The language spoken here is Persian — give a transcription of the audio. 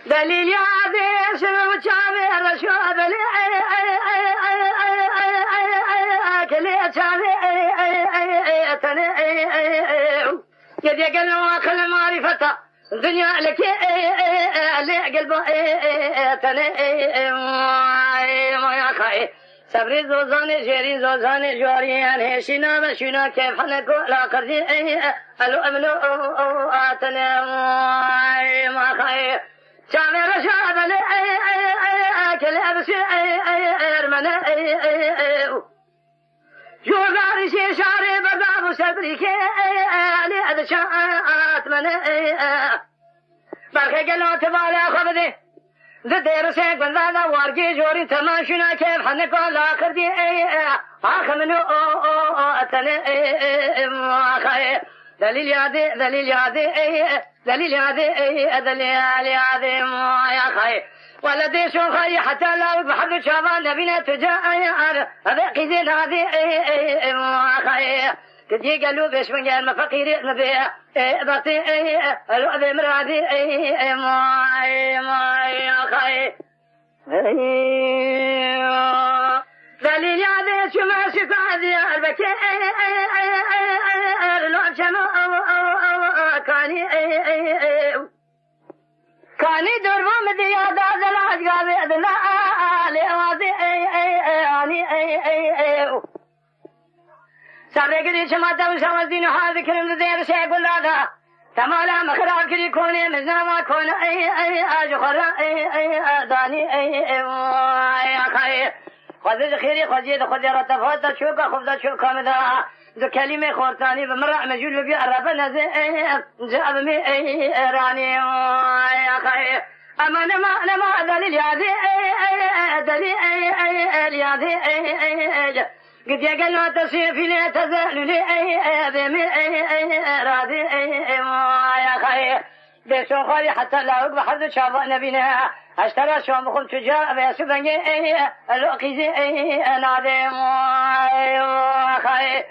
دليل يا عزيز وشامي رشوب لي كلي شامي يدي قلنا كل معرفة الدنيا لك اللي قلبه ما يا خاي صبري زوزاني جيري زوزاني جواريان هشينا مشينا كيف حنكو لا قردي الو املو اتنا ما خاي شامي رشاد لي كل ابسي ارمنا جوغاري شي شاري برداب صبري كي علي ادشات من برخي قلو تبالي خبدي دير سيك بندادا وارجي جوري تماشينا كيف حنكو لا قردي اخمنو اتنا خاي دليل يادي دليل يادي دليل يادي دليل يادي يا خاي ولدي شو خاي حتى لا بحد شابان نبينا تجا يا هذا قيزين هذه خاي تجي قالوا بيش من قال ما فقير نبي بطي لو ابي مرادي ما يا خاي دليل يادي شو ما شفادي البكي لو شنو كاني دربو مديا دازل اشغابي ادنا لوازي اني سابقني شماتا وشمالدين هذا كلمة دير شيء قلادا تمالا مخراب كلي كوني مزنا ما كون اجخر داني يا خير خذ خيري خذي رتفات شوكا خذ شوكا مدا ذو كلمة خورتاني بمرع مجول بي عرفنا جاب مي راني يا خير اما نما دليل يادي دليل يادي قد يقلوا تسيفي لي تزال لي بمي راضي يا خير بيسون خالي حتى لا يقبح حد شافا نبينا اشترى شو بخل تجار بيسبني الوقيزي نادي يا خير